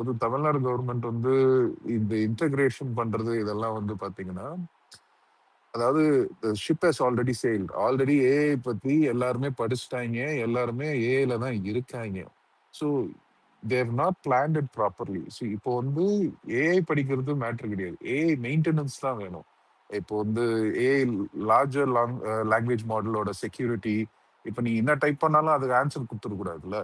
ஒரு தமிழ்நாடு கவர்மெண்ட் வந்து இந்த இன்டகிரேஷன் பண்றது இதெல்லாம் வந்து பாத்தீங்கன்னா, அதாவது ship has already sailed. Already AI பத்தி எல்லாருமே படிச்சுட்டாங்க. எல்லாருமே ஏஐல தான் இருக்காங்க. So they not planned it properly. So இப்போ வந்து ஏஐ படிக்கிறது மேட்டர் கிடையாது. ஏஐ மெயின்டெனன்ஸ் தான் வேணும். இப்போ வந்து ஏஐ லார்ஜர் லாங்குவேஜ் மாடலோட செக்யூரிட்டி, இப்போ நீ என்ன டைப் பண்ணாலும் அதுக்கு ஆன்சர் கொடுத்துடக்கூடாதுல்ல.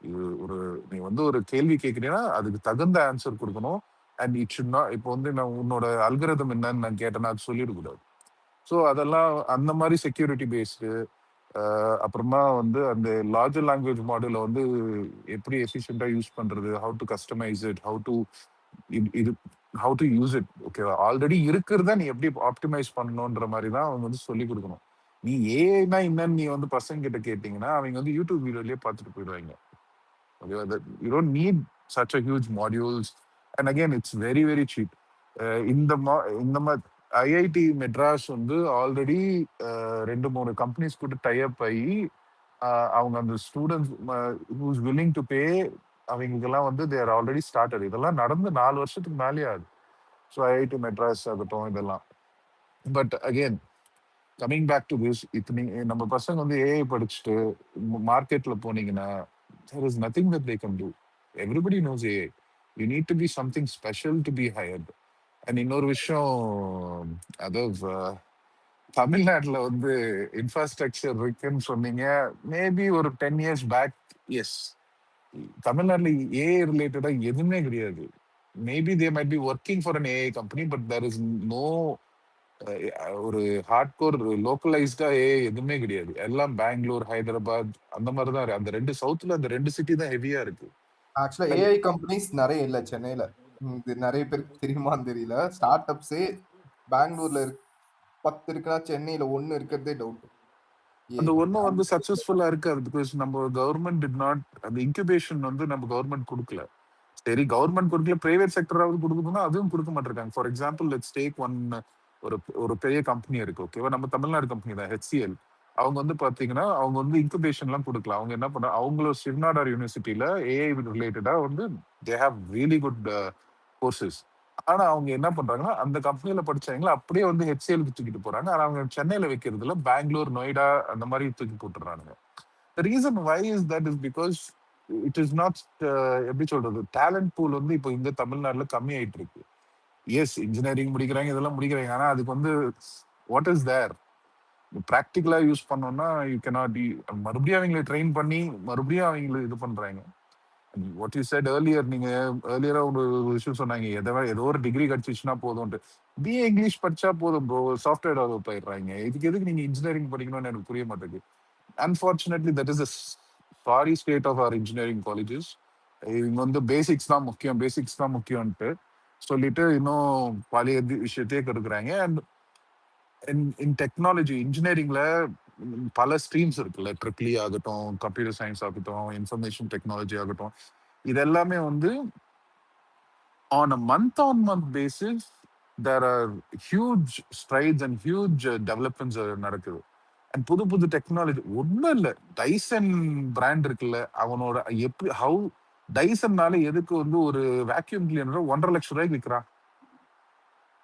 இது ஒரு நீ வந்து ஒரு கேள்வி கேட்குறீங்கன்னா அதுக்கு தகுந்த ஆன்சர் கொடுக்கணும். அண்ட் இட் ஷுட் நாட் இப்போ வந்து நான் உன்னோட அல்கரிதம் என்னன்னு நான் கேட்டேன்னா அது சொல்லிடக்கூடாது. ஸோ அதெல்லாம் அந்த மாதிரி செக்யூரிட்டி பேஸ்டு. அப்புறமா வந்து அந்த லார்ஜர் லாங்குவேஜ் மாடலை வந்து எப்படி எஃபிஷியண்டா யூஸ் பண்றது, ஹவு டு கஸ்டமைஸ் இட், இது ஹவு டு யூஸ் இட். ஓகேவா, ஆல்ரெடி இருக்கிறத நீ எப்படி ஆப்டிமைஸ் பண்ணணுன்ற மாதிரி தான் அவங்க வந்து சொல்லி கொடுக்கணும். நீ ஏஐனா என்னன்னு நீ வந்து பசங்க கிட்ட கேட்டீங்கன்னா அவங்க வந்து யூடியூப் வீடியோலயே பார்த்துட்டு போயிடுவாங்க. ஓகேவா, you don't need such a huge modules. And again it's very very cheap. இந்த மாதிரி ஐஐடி மெட்ராஸ் வந்து ஆல்ரெடி 2-3 கம்பெனிஸ் கூட டைப் ஆகி அவங்க அந்த students whose willing to pay அவங்களுக்கெல்லாம் வந்து தேர் ஆல்ரெடி ஸ்டார்டட். இதெல்லாம் நடந்து 4 வருஷத்துக்கு மேலேயே ஆகுது. ஸோ ஐஐடி மெட்ராஸ் ஆகட்டும் இதெல்லாம். But again coming back to this, இப்போ நம்ம பசங்க வந்து ஏஐ படிச்சுட்டு மார்க்கெட்ல போனீங்கன்னா there is nothing that they can do. Everybody knows AI. You need to be something special to be hired. And இன்னொரு விஷயம், அதாவது தமிழ்நாட்டில் வந்து இன்ஃப்ராஸ்ட்ரக்சர் இருக்குன்னு சொன்னீங்க. மேபி ஒரு 10 years பேக், எஸ், தமிழ்நாட்டில் ஏஐ ரிலேட்டடா எதுவுமே கிடையாது. Maybe they might be working for an AI company, but there is no ஒரு ஹார்ட்கோர் லோக்கலைஸ்டா ஏஐ எதுவுமே கிடையாது. எல்லாம் பெங்களூர், ஹைதராபாத் அந்த மாதிரி தான் இருக்கு. அந்த 2 சவுத்துல அந்த 2 சிட்டி தான் ஹெவியா இருக்கு. ஆக்சுவலா ஏஐ கம்பெனிஸ் நிறைய இல்ல சென்னையில. இது நிறைய பேருக்கு தெரியுமான்னு தெரியல. ஸ்டார்ட் அப்ஸே பெங்களூர்ல 10 இருக்குன்னா சென்னையில 1 இருக்கிறதே டவுட். அந்த ஒன்றும் வந்து சக்சஸ்ஃபுல்லா இருக்காது. பிகாஸ் நம்ம கவர்மெண்ட் டிட் நாட், அந்த இன்குபேஷன் வந்து நம்ம கவர்மெண்ட் கொடுக்கல. சரி, கவர்மெண்ட் கொடுக்கல, பிரைவேட் செக்டராவது கொடுக்கணும்னா அதுவும் கொடுக்க மாட்டிருக்காங்க. For example let's take one, ஒரு ஒரு பெரிய கம்பெனி இருக்கு. ஓகேவா, நம்ம தமிழ்நாடு கம்பெனி தான் HCL. அவங்க வந்து பாத்தீங்கன்னா அவங்க வந்து இன்குபேஷன்லாம் கொடுக்கல. அவங்க என்ன பண்ண, அவங்களோட சிவநாடார் யூனிவர்சிட்டியில ஏஐ ரிலேட்டடா வந்து they have really good courses. ஆனா அவங்க என்ன பண்றாங்கன்னா அந்த கம்பெனில படிச்சவங்களை அப்படியே வந்து HCLக்கு தூக்கிட்டு போறாங்க. ஆனா அவங்க சென்னையில வைக்கிறதுல பெங்களூர், நொய்டா அந்த மாதிரி தூக்கி போட்டுறாங்க. Reason why is that is because it is not, எப்படி சொல்றது, டேலண்ட் பூல் வந்து இப்போ இந்த தமிழ்நாட்டுல கம்மி ஆயிட்டு இருக்கு. எஸ், இன்ஜினியரிங் முடிக்கிறாங்க, இதெல்லாம் முடிக்கிறாங்க. ஆனா அதுக்கு வந்து வாட் இஸ் தேர் ப்ராக்டிக்கலா யூஸ் பண்ணோம்னா யூ கேனாட். மறுபடியும் அவங்களை ட்ரெயின் பண்ணி மறுபடியும் அவங்களை இது பண்றாங்க. வாட் யூ செட் ஏர்லியர், நீங்க ஏர்லியரா ஒரு விஷயம் சொன்னாங்க, ஏதோ ஒரு டிகிரி கிடைச்சிச்சுன்னா போதும்ட்டு. பிஏ இங்கிலீஷ் படிச்சா போதும் ப்ரோ, சாஃப்ட்வேர் டெவலப் ஆயிடுறாங்க. இதுக்கு எதுக்கு நீங்க இன்ஜினியரிங் படிக்கணும்னு எனக்கு புரிய மாட்டேங்குது. Unfortunately that is the sorry state of our engineering colleges. இவங்க வந்து பேசிக்ஸ் தான் முக்கியம், பேசிக்ஸ் தான் முக்கியம்ட்டு சொல்லிட்டு இன்னும் பழைய விஷயத்தையே கெடுக்குறாங்க. அண்ட் இன் டெக்னாலஜி இன்ஜினியரிங்ல பல ஸ்ட்ரீம்ஸ் இருக்குல்ல, ட்ரிபிள் ஆகட்டும், கம்ப்யூட்டர் சயின்ஸ் ஆகட்டும், இன்ஃபர்மேஷன் டெக்னாலஜி ஆகட்டும், இது எல்லாமே வந்து on a month-on-month basis there are huge strides and huge developments நடக்குது. அண்ட் புது புது டெக்னாலஜி ஒன்றும் இல்லை. டைசன் பிராண்ட் இருக்குல்ல, அவனோட எப்படி ஹவு டைசன்னால எதுக்கு வந்து ஒரு வேக்யூம் கிளீனர் 1.5 லட்சம் ரூபாய்க்கு விற்கிறான்?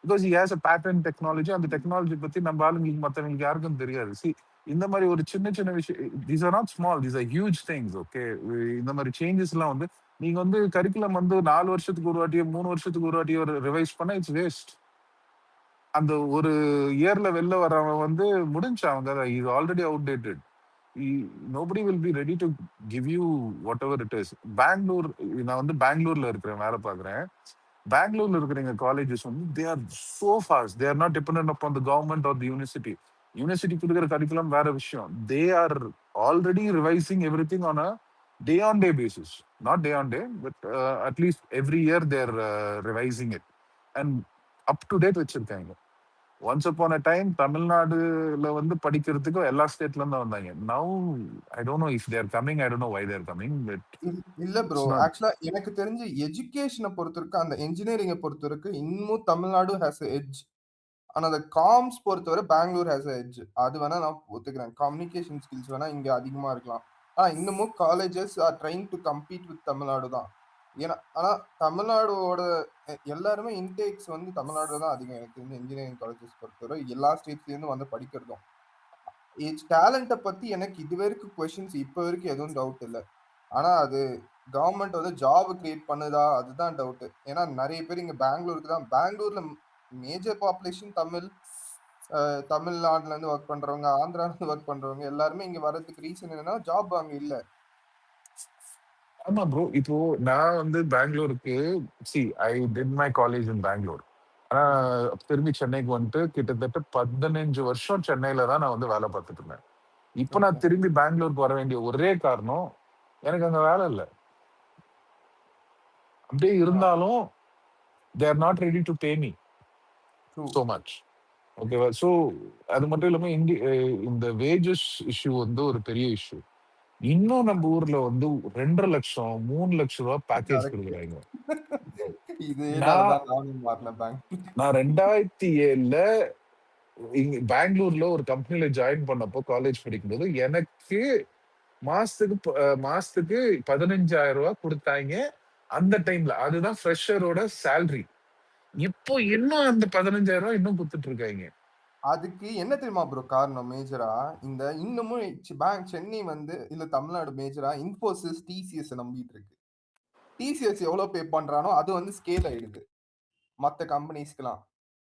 Because he has a pattern technology. அந்த டெக்னாலஜி பத்தி நம்ம ஆளுங்களுக்கு மற்றவங்களுக்கு யாருக்கும் தெரியாது. சி, இந்த மாதிரி ஒரு சின்ன சின்ன விஷயம், these are not small, these are huge things. Okay, இந்த மாதிரி சேஞ்சஸ் எல்லாம் வந்து நீங்க வந்து கரிக்குலம் வந்து 4 வருஷத்துக்கு ஒரு வாட்டியோ 3 வருஷத்துக்கு ஒரு வாட்டியோ ரிவைஸ் பண்ண இட்ஸ் வேஸ்ட். அந்த ஒரு இயர்ல வெளில வர்றவன் வந்து முடிஞ்சு அவங்க இது already outdated. Nobody will be ready to give you whatever it is. Bangalore, நான் வந்து பெங்களூர்ல இருக்கிறேன், வேலை பார்க்குறேன். பெங்களூர்ல இருக்கிற எங்க காலேஜஸ் வந்து they are so fast. They are not dependent upon the government or the university. University கொடுக்குற கரிக்குலம் வேற விஷயம். They are already revising everything on a day on day basis. Not day on day, but at least every year they're revising it and up to date வச்சிருக்காங்க. Once upon a time தமிழ்நாடுல வந்து படிக்கிறதுக்கு எல்லா ஸ்டேட்ல இருந்து வந்தாங்க. Now I don't know if they're coming, I don't know why they're coming, but இல்ல bro, it's not. ஆக்சுவலா எனக்கு தெரிஞ்சு எஜுகேஷனை பொறுத்தவரைக்கும், அந்த இன்ஜினியரிங்கை பொறுத்தவரைக்கும் இன்னும் தமிழ்நாடு ஹேஸ் எட்ஜ். ஆனா அந்த காம்ஸ் பொறுத்தவரை பெங்களூர் ஹேஸ் எட்ஜ். அது வேணா நான் ஒத்துக்கிறேன். கம்யூனிகேஷன் ஸ்கில்ஸ் வேணா இங்க அதிகமா இருக்கலாம். ஆனா இன்னமும் colleges are trying to compete with Tamil Nadu தான். ஏன்னா ஆனா தமிழ்நாடோட எல்லாருமே இன்டேக்ஸ் வந்து தமிழ்நாடுல தான் அதிகம். எனக்கு தெரிஞ்சு இன்ஜினியரிங் காலேஜஸ் பொறுத்தவரை எல்லா ஸ்டேட்ஸ்ல இருந்தும் வந்து படிக்கிறதும். டேலண்ட்ட பத்தி எனக்கு இதுவரைக்கும் கொஸ்டின்ஸ் இப்ப வரைக்கும் எதுவும் டவுட் இல்ல. ஆனா அது கவர்ன்மெண்ட் வந்து ஜாப் கிரியேட் பண்ணுதா? அதுதான் டவுட். ஏன்னா நெறைய பேர் இங்க பெங்களூருக்கு தான் பெங்களூர்ல மேஜர் பாப்புலேஷன் தமிழ். தமிழ்நாட்டுல இருந்து வொர்க் பண்றவங்க, ஆந்திரால இருந்து வொர்க் பண்றவங்க எல்லாருமே இங்க வர்றதுக்கு ரீசன் என்னன்னா, ஜாப் அங்க இல்ல. ஆமா ப்ரோ. இப்போ நான் வந்து பெங்களூருக்கு I did my college in Bangalore. ஆனா ம்ஹ்ம். திரும்பி சென்னைக்கு வந்துட்டு கிட்டத்தட்ட 15 வருஷம் சென்னையில தான் நான் வந்து வேலை பார்த்துட்டு இருந்தேன். இப்ப ஓகே. நான் திரும்பி பெங்களூருக்கு வர வேண்டிய ஒரே காரணம், எனக்கு அங்க வேலை இல்ல. அப்படியே ஆ இருந்தாலும் தே are not ready to pay me true. So much. ஓகேவா? ஸோ அது மட்டும் இல்லாம இந்த வேஜஸ் இஷ்யூ வந்து ஒரு பெரிய இஷ்யூ. இன்னும் நம்ம ஊர்ல வந்து 2,50,000 3,00,000 பேக்கேஜ் கரெக்ட். குடுக்குறாங்க. இதேனால நான் தான் நானும் மாறுனேன் பெங்களூர். நான் 2007ல இங்க பெங்களூர்ல ஒரு கம்பெனில ஜாயின் பண்ணப்போ காலேஜ் படிக்கும்போது எனக்கு மாசத்துக்கு 15,000 ரூபாய் குடுத்தாங்க. அந்த டைம்ல அதுதான் ஃப்ரெஷரோட சேலரி. இப்போ இன்னும் அந்த 15,000 ரூபாய் இன்னும் குடுத்துட்டு இருக்காங்க. அதுக்கு என்ன தெரியுமா ப்ரோ காரணம் மேஜரா? இந்த இன்னமும் சென்னை வந்து இல்ல தமிழ்நாடு மேஜரா இன்ஃபோசிஸ், டிசிஎஸ் நம்பிட்டு இருக்கு. டிசிஎஸ் எவ்வளோ பே பண்றானோ அது வந்து ஸ்கேல் ஆயிடுது. மத்த கம்பெனிஸ்க்குலாம்.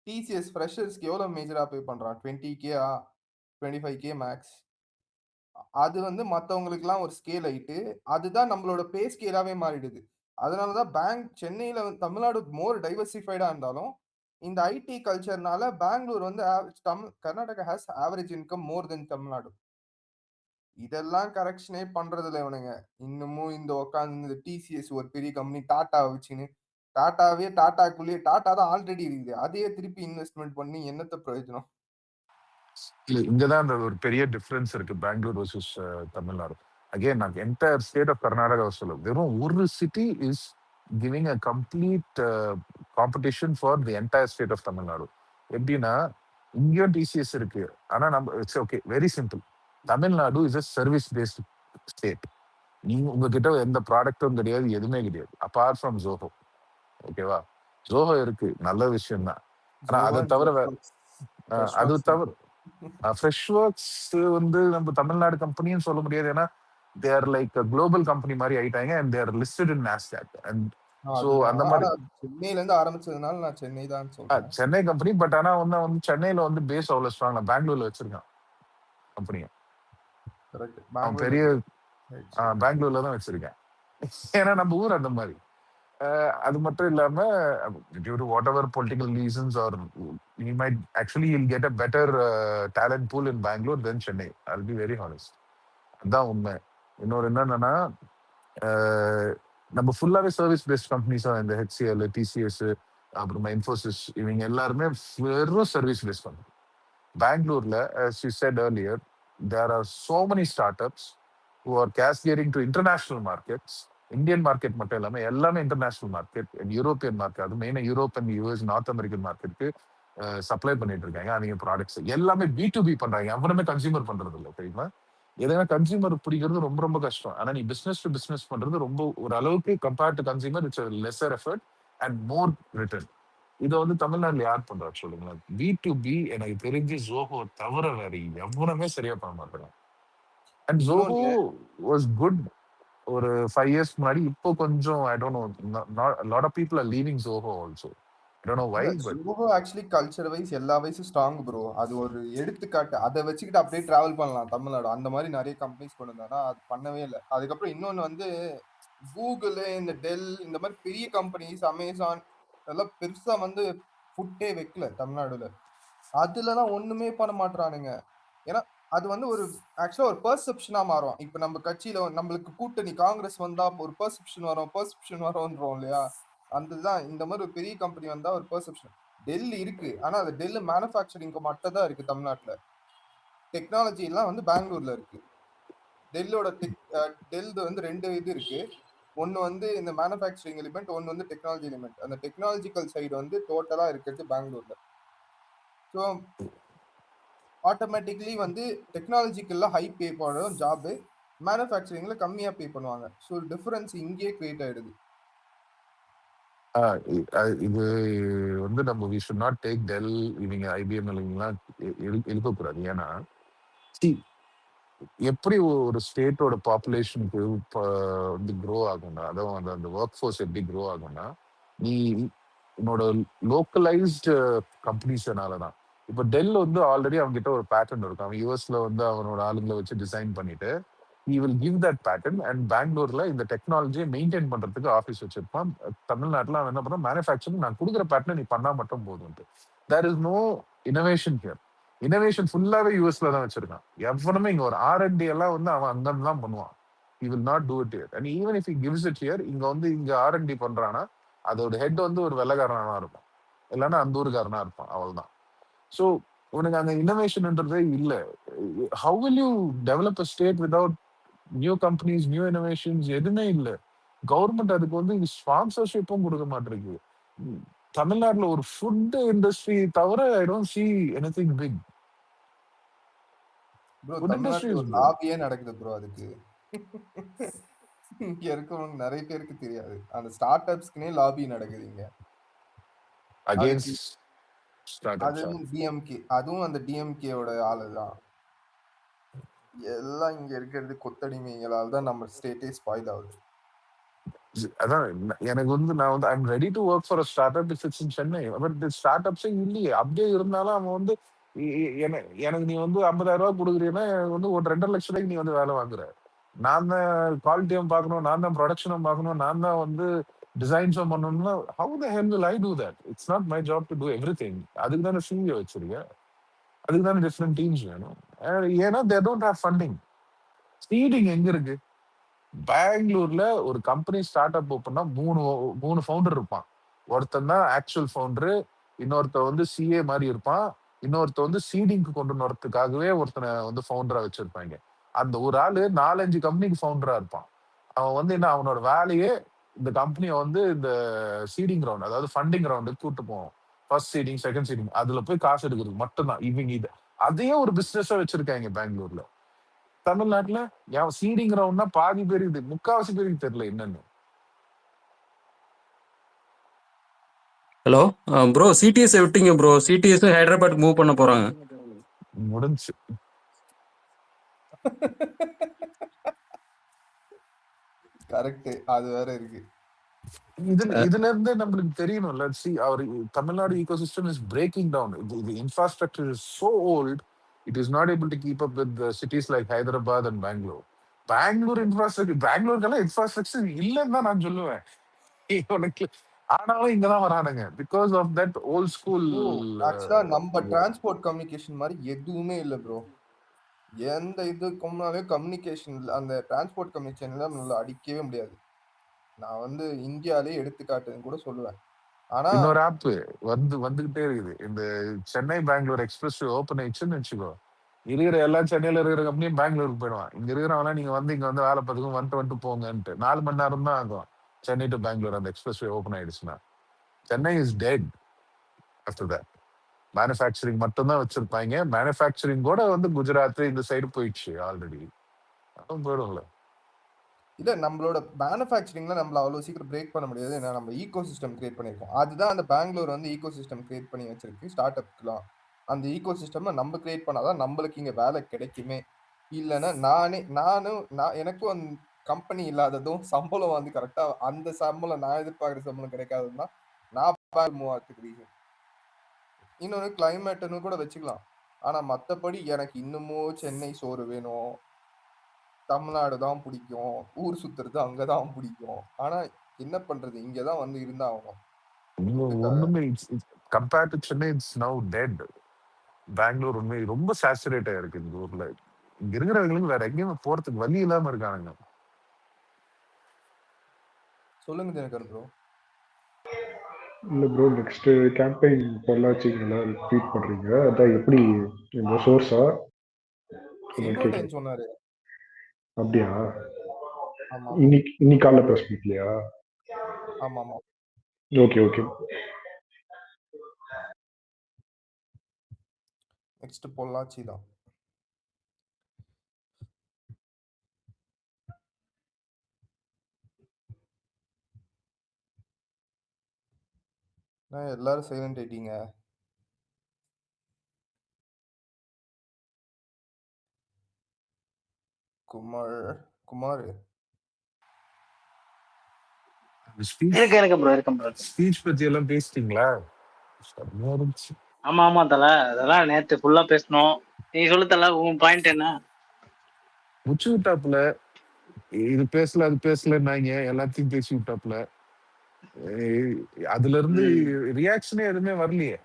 டிசிஎஸ் ஃப்ரெஷர்ஸ்க்கு எவ்வளோ மேஜரா பே பண்றான்? 20K 25K maths. அது வந்து மத்தவங்களுக்கெல்லாம் ஒரு ஸ்கேல் ஆயிட்டு, அதுதான் நம்மளோட பே ஸ்கேலாவே மாறிடுது. அதனால தான் சென்னையில வந்து தமிழ்நாடு மோர் டைவர்சிஃபைடா இருந்தாலும், இந்த ஐடி கல்ச்சர்னால பெங்களூர் வந்து கர்நாடகா ஹாஸ் ஆவரேஜ் இன்கம் மோர் தென் தமிழ்நாடு. இதெல்லாம் கரெக்ஷனே பண்றதில்ல இவனுங்க. இன்னமும் இந்த உட்கார்ந்து இந்த டிசிஎஸ் ஒரு பெரிய கம்பெனி டாட்டாவ வச்சுக்கின்னு, டாட்டாக்குள்ளேயே டாட்டா தான் ஆல்ரெடி இருக்குது. அதையே திருப்பி இன்வெஸ்ட்மென்ட் பண்ணி என்னத்த பிரயோஜனம்? இல்ல இங்க தான் அந்த ஒரு பெரிய டிஃபரன்ஸ் இருக்கு பெங்களூர் வெர்சஸ் தமிழ்நாடு. அகைன் நான் என்டையர் ஸ்டேட் ஆஃப் கர்நாடகாவை சொல்ல வெறும் ஒரு city is giving a complete competition for the entire state of Tamil Nadu. எப்படின்னா இங்கேயும் டிசிஎஸ் இருக்கு. ஆனா நம்ம it's okay very simple. Tamil Nadu is a service based state. நீங்க உங்ககிட்ட எந்த ப்ராடக்டும் கிடையாது, எதுவுமே கிடையாது. Apart from Zoho. ஓகேவா? ஜோஹோ இருக்கு, நல்ல விஷயம் தான். ஆனா ஜோஹோ அதை அண்ட் தவிர ஃப்ரெஷ் ஒர்க்ஸ். ஃப்ரெஷ் அது ஒர்க்ஸ் தவிர இருக்கு. ஃப்ரெஷ் ஒர்க்ஸ் வந்து நம்ம தமிழ்நாடு கம்பெனின்னு சொல்ல முடியாது. ஏன்னா தேர் லைக் குளோபல் கம்பெனி மாதிரி ஆயிட்டாங்க and they're listed in NASDAQ and so அதுதான். அந்த மாதிரி ஆனா சென்னையில இருந்து ஆரம்பிச்சதுனால நான் சென்னை தான் சொல்றேன். சென்னை கம்பெனி. பட் ஆனா வந்து சென்னையில வந்து பேஸ் அவ்வளவு ஸ்ட்ராங். பெங்களூர்ல வச்சிருக்கான் கம்பெனியை. கரெக்ட். அவன் பெங்களூர்ல பெரிய ஆயிடுச்சு. பெங்களூர்ல தான் வச்சிருக்கேன். ஏன்னா நம்ம ஊர் அந்த மாதிரி. அது மட்டும் இல்லாம due to whatever political reasons or he might actually he'll get a better talent pool in Bangalore than Chennai. I'll be very honest. அதான் உண்மை. இன்னொரு என்னன்னா அஹ், நம்ம ஃபுல்லாவே சர்வீஸ் பேஸ்ட் கம்பெனிஸா இந்த ஹெச்சிஎல், டிசிஎஸ், அப்புறமா இன்ஃபோசிஸ் இவங்க எல்லாருமே வெறும் சர்வீஸ் பேஸ்ட் கம்பெனி. பெங்களூர்ல as you said earlier there are so many startups who are cascading to international markets. Indian market மட்டும் இல்லாம எல்லாமே இன்டர்நேஷனல் மார்க்கெட், யூரோப்பியன் மார்க்கெட், அது மெயினா Europe and US north American மார்க்கெட்டுக்கு சப்ளை பண்ணிட்டு இருக்காங்க. அவங்க ப்ராடக்ட்ஸ் எல்லாமே B2B பண்றாங்க. எவனுமே கன்சியூமர் பண்றது இல்லை தெரியுமா? எதனா கன்சியூமர் பிடிக்கிறது ரொம்ப ரொம்ப கஷ்டம். ஆனா நீ பிசினஸ் டு பிசினஸ் பண்றது ரொம்ப ஒரு அளவுக்கு compared to consumer it's lesser effort and more return. இதை வந்து தமிழ்நாட்டுல யார் பண்றா சொல்லுங்களேன்? B2B எனக்கு தெரிஞ்சு ஜோஹோ தவிர வேற எவனுமே சரியா பண்ண மாட்டாங்க. அண்ட் ஜோஹோ இன்னொன்னு வாஸ் குட் ஒரு 5 இயர்ஸ் முன்னாடி. இப்போ கொஞ்சம் I don't know, lot of people are leaving Zoho also. I don't know why இல்ல but Zoho actually culture wise எல்லா வைஸும் ஸ்ட்ராங் ப்ரோ. அது ஒரு எடுத்துக்காட்டு. அத வச்சுக்கிட்டு அப்படியே டிராவல் பண்ணலாம் தமிழ்நாடு. அந்த மாரி நெறைய கம்பெனிஸ் கொண்டு வந்தாங்க. அது பண்ணவே இல்ல. அதுக்கப்புறம் இன்னொன்னு வந்து Google, இந்த டெல் இந்த மாரி பெரிய கம்பெனிஸ், அமேசான் இதெல்லாம் பெருசா வந்து ஃபுட்டே வைக்கல தமிழ்நாடுல. அதுலலாம் ஒண்ணுமே பண்ண மாட்றானுங்க. ஏன்னா, அது வந்து ஒரு ஆக்சுவலா ஒரு பெர்செப்ஷனா மாறும். இப்ப நம்ம கட்சியில நம்மளுக்கு கூட்டணி காங்கிரஸ் வந்தா ஒரு பெர்செப்ஷன் வரும்ன்றோம் இல்லையா? அந்த இதுதான் இந்த மாரி ஒரு பெரிய கம்பெனி வந்தா ஒரு பெர்செப்ஷன். டெல் இருக்கு. ஆனா அது டெல் மேனுஃபேக்சரிங்க்கு மட்டும் தான் இருக்கு தமிழ்நாட்டுல. டெக்னாலஜி எல்லாம் வந்து பெங்களூர்ல இருக்கு. டெல்லோட டெல்து வந்து 2 இது இருக்கு. ஒண்ணு வந்து இந்த மேனுஃபேக்சரிங் எலிமெண்ட், ஒண்ணு வந்து டெக்னாலஜி எலிமெண்ட். அந்த டெக்னாலஜிக்கல் சைடு வந்து டோட்டலா இருக்கிறது பெங்களூர்ல. ஸோ ஆட்டோமேட்டிக்கலி வந்து டெக்னாலஜிக்கல்ல ஹை பே பண்ணும் ஜாப். மேனுஃபேக்சரிங்ல கம்மியா பே பண்ணுவாங்க. ஸோ டிஃபரன்ஸ் இங்கேயே கிரியேட் ஆயிடுது. இது வந்து நம்ம we should not take tell இவங்க ஐபிஎம் இவங்கலாம் எழுப்பக்கூடாது. ஏன்னா see, எப்படி ஒரு ஸ்டேட்டோட பாப்புலேஷனுக்கு வந்து க்ரோ ஆகும்னா, அதாவது அந்த அந்த ஒர்க் ஃபோர்ஸ் எப்படி க்ரோ ஆகும்னா, நீ உன்னோட லோக்கலைஸ்டு கம்பெனிஸ்னால தான். இப்போ டெல் வந்து ஆல்ரெடி அவங்ககிட்ட ஒரு பேட்டர்ன் இருக்கும். அவன் யூஎஸ்ல வந்து அவனோட ஆளுங்களை வச்சு டிசைன் பண்ணிட்டு he will give that pattern and பெங்களூர்ல இந்த டெக்னாலஜியை மெயின்டைன் பண்றதுக்கு ஆஃபீஸ் வச்சிருப்பான். தமிழ்நாட்டில் அவன் என்ன பண்ண மேனுஃபேக்சரிங் நான் கொடுக்குற பேட்டர்ன் நீ பண்ணா மட்டும் போதும். There is no innovation here. Innovation ஃபுல்லாவே யூஎஸ்ல தான் வச்சிருக்கான். எவனுமே இங்க ஒரு ஆர்என்டி எல்லாம் வந்து அவன் அங்கிருந்து தான் பண்ணுவான். he will not do it here and even if he gives it here இங்க வந்து இங்க ஆர்என்டி பண்றானா அதோட ஹெட் வந்து ஒரு வெள்ளக்காரனா இருக்கும், இல்லைன்னா அந்த ஊருக்காரனா இருப்பான், அவ்வளவுதான். ஸோ உனக்கு அந்த இன்னோவேஷன்ன்றதே இல்லை. How will you develop a state without new companies, new innovations? எதுவுமே இல்லை. கவர்மெண்ட் அதுக்கு வந்து ஸ்பான்சர்ஷிப்பும் கொடுக்க மாட்டேங்குது. தமிழ்நாட்டுல ஒரு ஃபுட் இண்டஸ்ட்ரி தவிர I don't see anything big. Bro food industry தமிழ்நாட்டுல இஸ் ஒரு big. லாபியே நடக்குது ப்ரோ அதுக்கு. இங்க இருக்கவங்க நிறைய பேருக்கு தெரியாது. அந்த ஸ்டார்ட் அப்ஸ்க்குனே லாபி நடக்குது இங்க. அதுக்கு அகேன்ஸ்ட் ஸ்டார்ட் அப்ஸ். அதுவும் டிஎம்கே, அதுவும் அந்த டிஎம்கேவோட ஆளுதான். எல்லாம் இங்க இருக்கிறது கொத்தடிமைகளால் தான் நம்ம ஸ்டேட்டே ஸ்பாயில் ஆகுது. அதான் எனக்கு வந்து நான் வந்து I'm ready to work for start up if it's in Chennai. But start அப்ஸே இல்லையே. அப்படியே இருந்தாலும் அவன் வந்து எனக்கு நீ வந்து 50,000 ரூபாய் கொடுக்குறீன்னா எனக்கு வந்து ஒரு 2.5 லட்சம் நீ வந்து வேலை வாங்குற. நான் தான் குவாலிட்டியும் பார்க்கணும், நான் தான் ப்ரொடக்ஷனும் பார்க்கணும், நான் தான் வந்து டிசைன்ஸும் பண்ணணும்னா how the hell will I do that? It's not my job to do everything. அதுக்கு தானே சிஇஓ வச்சிருக்கேன், அதுக்கு தானே டிஃப்ரெண்ட் டீம்ஸ் வேணும். ஏன்னா they don't have funding. Seeding எங்க இருக்கு? பெங்களூர்ல ஒரு கம்பெனி ஸ்டார்ட் அப் ஓப்பன்னா மூணு மூணு ஃபவுண்டர் இருப்பான். ஒருத்தன் தான் ஆக்சுவல் ஃபவுண்டரு, இன்னொருத்த வந்து சிஏ மாதிரி இருப்பான், இன்னொருத்த வந்து சீடிங்க்கு கொண்டு வரதுக்காகவே ஒருத்தனை வந்து ஃபவுண்டரா வச்சிருப்பாங்க. அந்த ஒரு ஆளு 4-5 கம்பெனிக்கு ஃபவுண்டரா இருப்பான். அவன் வந்து என்ன, அவனோட வேலையே இந்த கம்பெனியை வந்து இந்த சீடிங் ரவுண்ட், அதாவது ஃபண்டிங் ரவுண்டுக்கு கூட்டு போவோம். ஃபர்ஸ்ட் சீடிங், செகண்ட் சீடிங், அதுல போய் காசு எடுக்கிறது மட்டும்தான் இவங்க. இது அதையே ஒரு பிசினஸா வச்சிருக்காங்க பெங்களூர்ல. தமிழ்நாட்டுல சீடிங் ரவுண்ட்னா பாதி பேருக்கு, முக்காவாசி பேருக்கு தெரியல என்னன்னு. ஹலோ ப்ரோ, சிடிஎஸ் விட்டீங்க ப்ரோ. சிடிஎஸ் ஹைதராபாத் மூவ் பண்ண போறாங்க. முடிஞ்சு. கரெக்ட், அது வேற இருக்கு. இதுல இருந்து நம்மளுக்கு தெரியணும்ல. அவர் Tamil Nadu ecosystem is breaking down. The infrastructure is so old, it is not able to keep up with the cities like Hyderabad and Bangalore. பெங்களூருக்கெல்லாம் இன்ஃப்ராஸ்ட்ரக்சர் இல்லைன்னு தான் நான் சொல்லுவேன். உனக்கு ஆனாலும் இங்கதான் வரானுங்க because of that old school. ஆக்சுவலா நம்ம டிரான்ஸ்போர்ட் கம்யூனிகேஷன் மாதிரி எதுவுமே இல்லை ப்ரோ. எந்த இதுக்கும்னாலே கம்யூனிகேஷன், அந்த டிரான்ஸ்போர்ட் கம்யூனிகேஷன்ல நம்மளால அடிக்கவே முடியாது. நான் வந்து இந்தியாலே எடுத்துக்காட்டுன்னு கூட சொல்லுவேன். ஆனா இன்னொரு ஆப் வந்துகிட்டே இருக்குது. இந்த சென்னை பெங்களூர் எக்ஸ்பிரஸ் ஓப்பன் ஆயிடுச்சுன்னு வச்சுக்கோ, இருக்கிற எல்லா சென்னையில இருக்கிற கம்பெனியும் பெங்களூருக்கு போயிடுவான். இங்க இருக்கிறவங்க நீங்க வந்து இங்க வந்து வேலை பார்த்துக்கும் வந்துட்டு போங்கன்ட்டு 4 மணி நேரம் தான் ஆகும் சென்னை டு பெங்களூர் அந்த எக்ஸ்பிரஸ் ஓப்பன் ஆயிடுச்சுன்னா. Chennai is dead after that. Manufacturing மட்டும்தான் வச்சிருப்பாங்க. மேனுஃபேக்சரிங் கூட வந்து குஜராத் இந்த சைடு போயிடுச்சு ஆல்ரெடி. அதுவும் போயிடும்ல. இல்ல, நம்மளோட மேனுஃபேக்சரிங்ல நம்மள அவ்வளவு சீக்கிரம் பிரேக் பண்ண முடியாது. ஏன்னா நம்ம ஈகோ சிஸ்டம் கிரியேட் பண்ணிருக்கோம். அதுதான் அந்த பெங்களூர் வந்து ஈகோ சிஸ்டம் கிரியேட் பண்ணி வச்சிருக்கு ஸ்டார்ட் அப்க்குலாம். அந்த ஈகோ சிஸ்டம் நம்ம கிரியேட் பண்ணாதான் நம்மளுக்கு இங்க வேலை கிடைக்குமே. இல்லைன்னா எனக்கும் அந்த கம்பெனி இல்லாததும், சம்பளம் வந்து கரெக்டா அந்த சம்பளம் நான் எதிர்பார்க்குற சம்பளம் கிடைக்காதுன்னா நான் மூவ் ஆகிறதுக்கு ரீசன். இன்னொன்று கிளைமேட்டுன்னு கூட வச்சுக்கலாம். ஆனா மத்தபடி எனக்கு இன்னமும் சென்னை சோறு வேணும், தமிழ்நாடு தான் பிடிக்கும், ஊர் சுத்துறது அங்கதான் பிடிக்கும். ஆனா என்ன பண்றது, இங்கதான் வந்து இருந்தாகணும் ஃபுட்டுக்காக. ஒண்ணுமே compared to Chennai it's now dead. Bangalore உண்மை ரொம்ப சேச்சுரேட் ஆயிருக்கு இந்த ஊர்ல. இங்க இருக்கிறவங்களுக்கு வேற எங்கேயும் போறதுக்கு வழி இல்லாம இருக்கானுங்க. சொல்லுங்க தினகரன் ப்ரோ. இல்லை ப்ரோ, நெக்ஸ்ட் கேம்பெயின் பொள்ளாச்சிங்களா ட்வீட் பண்றீங்க, அதான் எப்படி இந்த சோர்ஸா செங்கோட்டையன் சொன்னாரு. அப்படியா? ஆமா இன்னைக்கு காலைல ப்ரெஸ் மீட்லையா? ஆமா ஆமா. Okay okay. நெக்ஸ்ட் பொள்ளாச்சி தான். எல்லாரும் சைலண்ட் ஆயிட்டீங்க. குமார் இருக்கு ப்ரோ ஸ்பீச் பத்தி எல்லாம் பேசிட்டீங்களா? செம்மையா இருந்துச்சு. ஆமா தல, அதெல்லாம் நேத்து ஃபுல்லா பேசணும். நீ சொல்லு தல, உன் பாயிண்ட் என்ன? முச்சு விட்டாப்புல இது பேசல அது பேசலன்னாங்க, எல்லாத்தையும் பேசி விட்டாப்புல. அதுல இருந்து ரியாக்ஷனே எதுவுமே வரலையே.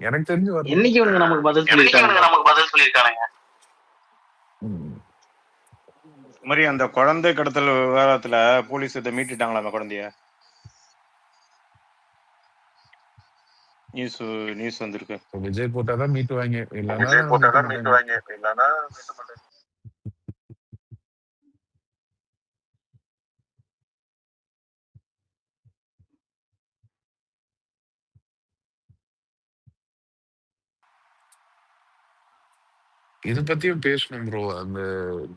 எனக்கு தெரிஞ்சு வரல. என்னைக்கு இவனுங்க நமக்கு பதில் சொல்லியிருக்கானுங்க. இந்த மாதிரி அந்த குழந்தை கடத்தல் விவகாரத்துல போலீஸ் இதை மீட்டுட்டாங்களா அந்த குழந்தைய? நியூஸ் வந்திருக்கு. விஜய் போட்டாதான் மீட்டுவாங்க, இல்லைன்னா இது பத்தியும் பேசணும் ப்ரோ. அந்த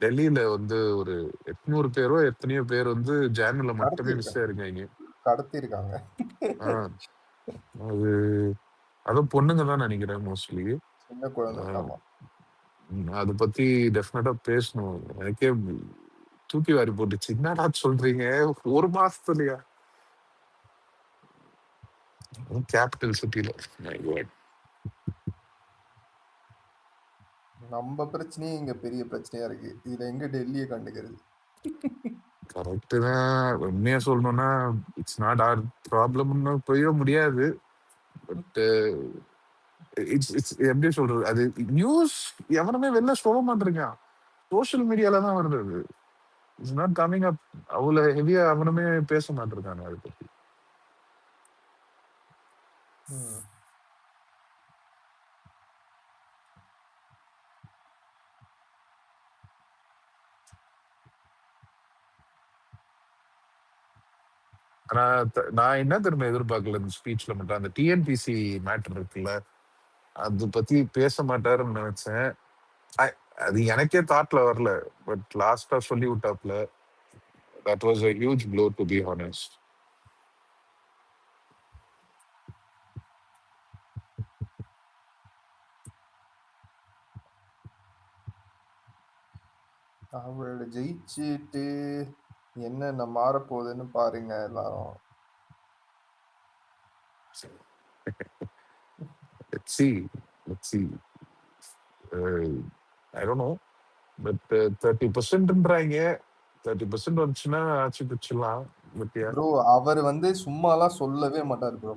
டெல்லியில வந்து ஒரு 800 பேரோ எத்தனையோ பேர் வந்து ஜான்ல மட்டுமே மிஸ் ஆயிருக்காங்க, கடத்திருக்காங்க. அது அதுவும் பொண்ணுங்க தான் நினைக்கிறேன் மோஸ்ட்லி. சின்ன குழந்தை. அதை பத்தி டெஃபினட்டா பேசணும். எனக்கே தூக்கி வாரி போட்டுச்சு. என்னடா சொல்றீங்க ஒரு மாசத்துலயா? கேபிட்டல் சிட்டில நம்ம பிரச்சனையே இங்க பெரிய பிரச்சனையா இருக்கு. இதுல எங்க டெல்லியை கண்டுக்கிறது? கரெக்ட் தான். உண்மையா சொல்லணும்னா இட்ஸ் நாட் ஆர் ப்ராப்ளம்னு போயவே முடியாது. பட் இட்ஸ் எப்படி சொல்றது, அது நியூஸ் எவனுமே வெளில சொல்ல மாட்டிருக்கான், சோசியல் மீடியால தான் வருது. அது இட்ஸ் நாட் கமிங் அப். அவ்வளவு ஹெவியா அவனுமே பேச மாட்டிருக்காங்க அதை பத்தி. நான் என்ன திரும்ப எதிர்பார்க்கல இந்த ஸ்பீச்ல மட்டும், அந்த டிஎன்பிசி மேட்டர் இருக்குல்ல அது பத்தி பேச மாட்டாருன்னு நினைச்சேன். அது எனக்கே தாட்ல வரல, பட் லாஸ்டா சொல்லி விட்டாப்ல. That was a huge blow, to be honest. அவரோட ஜெயிச்சுட்டு என்னென்ன மாறப்போகுதுன்னு பாருங்க எல்லாரும். Let's see. I don't know, but 30%ன்றாங்க. 30% வந்துச்சுன்னா ஆட்சி பிடிச்சிடலாம். ப்ரோ அவர் வந்து சும்மாலாம் சொல்லவே மாட்டார் ப்ரோ.